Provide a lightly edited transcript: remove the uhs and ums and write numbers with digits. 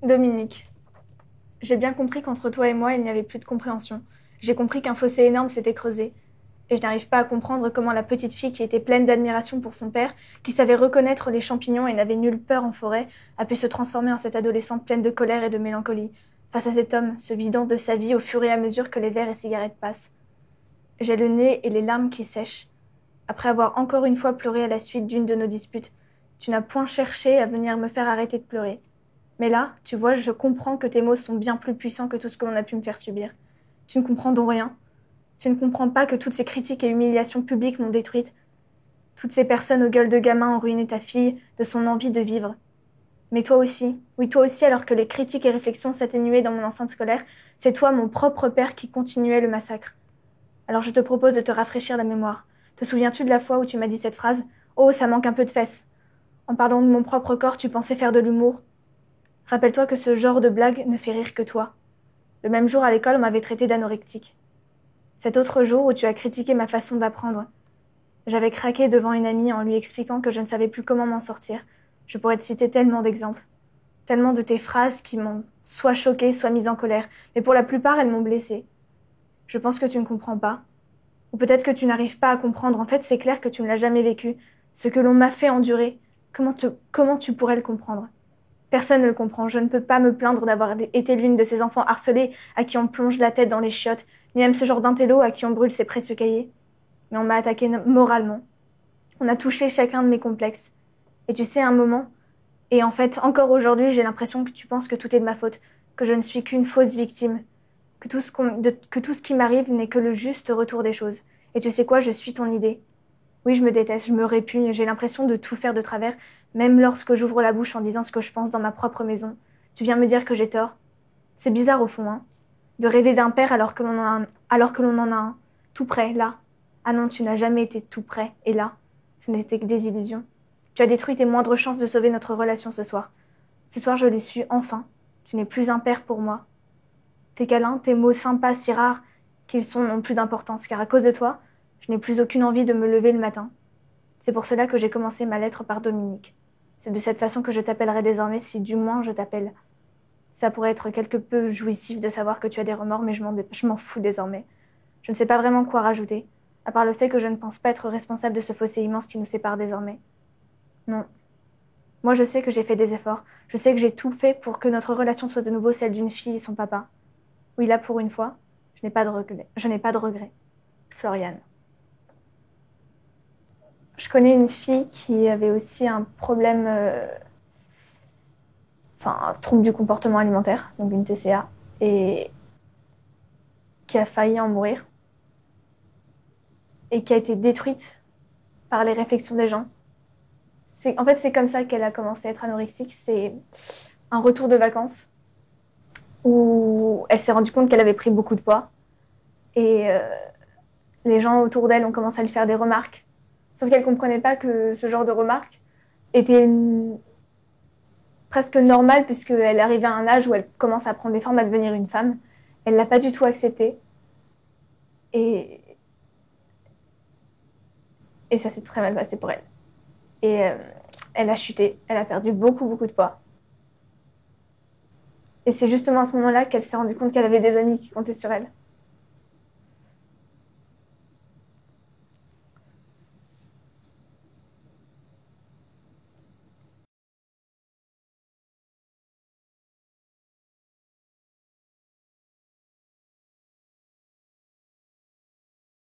Dominique, j'ai bien compris qu'entre toi et moi, il n'y avait plus de compréhension. J'ai compris qu'un fossé énorme s'était creusé. Et je n'arrive pas à comprendre comment la petite fille qui était pleine d'admiration pour son père, qui savait reconnaître les champignons et n'avait nulle peur en forêt, a pu se transformer en cette adolescente pleine de colère et de mélancolie, face à cet homme se vidant de sa vie au fur et à mesure que les verres et cigarettes passent. J'ai le nez et les larmes qui sèchent. Après avoir encore une fois pleuré à la suite d'une de nos disputes, tu n'as point cherché à venir me faire arrêter de pleurer. Mais là, tu vois, je comprends que tes mots sont bien plus puissants que tout ce que l'on a pu me faire subir. Tu ne comprends donc rien. Tu ne comprends pas que toutes ces critiques et humiliations publiques m'ont détruite. Toutes ces personnes aux gueules de gamin ont ruiné ta fille de son envie de vivre. Mais toi aussi, oui toi aussi, alors que les critiques et réflexions s'atténuaient dans mon enceinte scolaire, c'est toi, mon propre père, qui continuait le massacre. Alors je te propose de te rafraîchir la mémoire. Te souviens-tu de la fois où tu m'as dit cette phrase ? Oh, ça manque un peu de fesses. En parlant de mon propre corps, tu pensais faire de l'humour. Rappelle-toi que ce genre de blague ne fait rire que toi. Le même jour à l'école, on m'avait traité d'anorectique. Cet autre jour où tu as critiqué ma façon d'apprendre. J'avais craqué devant une amie en lui expliquant que je ne savais plus comment m'en sortir. Je pourrais te citer tellement d'exemples. Tellement de tes phrases qui m'ont soit choquée, soit mise en colère. Mais pour la plupart, elles m'ont blessée. Je pense que tu ne comprends pas. Ou peut-être que tu n'arrives pas à comprendre. En fait, c'est clair que tu ne l'as jamais vécu. Ce que l'on m'a fait endurer. Comment tu pourrais le comprendre ? Personne ne le comprend. Je ne peux pas me plaindre d'avoir été l'une de ces enfants harcelés à qui on plonge la tête dans les chiottes, ni même ce genre d'intello à qui on brûle ses précieux cahiers. Mais on m'a attaqué moralement. On a touché chacun de mes complexes. Et tu sais, un moment, et en fait, encore aujourd'hui, j'ai l'impression que tu penses que tout est de ma faute, que je ne suis qu'une fausse victime, que tout ce qui m'arrive n'est que le juste retour des choses. Et tu sais quoi, je suis ton idée. Oui, je me déteste, je me répugne, j'ai l'impression de tout faire de travers, même lorsque j'ouvre la bouche en disant ce que je pense dans ma propre maison. Tu viens me dire que j'ai tort. C'est bizarre au fond, hein, de rêver d'un père alors que l'on en a un, tout près, là. Ah non, tu n'as jamais été tout près, et là, ce n'était que des illusions. Tu as détruit tes moindres chances de sauver notre relation ce soir. Ce soir, je l'ai su, enfin. Tu n'es plus un père pour moi. Tes câlins, tes mots sympas si rares qu'ils sont n'ont plus d'importance, car à cause de toi, je n'ai plus aucune envie de me lever le matin. C'est pour cela que j'ai commencé ma lettre par Dominique. C'est de cette façon que je t'appellerai désormais, si du moins je t'appelle. Ça pourrait être quelque peu jouissif de savoir que tu as des remords, mais je m'en fous désormais. Je ne sais pas vraiment quoi rajouter, à part le fait que je ne pense pas être responsable de ce fossé immense qui nous sépare désormais. Non. Moi, je sais que j'ai fait des efforts. Je sais que j'ai tout fait pour que notre relation soit de nouveau celle d'une fille et son papa. Oui, là, pour une fois, je n'ai pas de regret. Je n'ai pas de regret. Floriane. Je connais une fille qui avait aussi un problème, un trouble du comportement alimentaire, donc une TCA, et qui a failli en mourir, et qui a été détruite par les réflexions des gens. En fait, c'est comme ça qu'elle a commencé à être anorexique. C'est un retour de vacances où elle s'est rendue compte qu'elle avait pris beaucoup de poids. Et les gens autour d'elle ont commencé à lui faire des remarques. Sauf qu'elle ne comprenait pas que ce genre de remarques était presque normales puisqu'elle arrivait à un âge où elle commence à prendre des formes, à devenir une femme. Elle ne l'a pas du tout accepté. Et, et ça s'est très mal passé pour elle. Et elle a chuté, elle a perdu beaucoup, beaucoup de poids. Et c'est justement à ce moment-là qu'elle s'est rendue compte qu'elle avait des amis qui comptaient sur elle.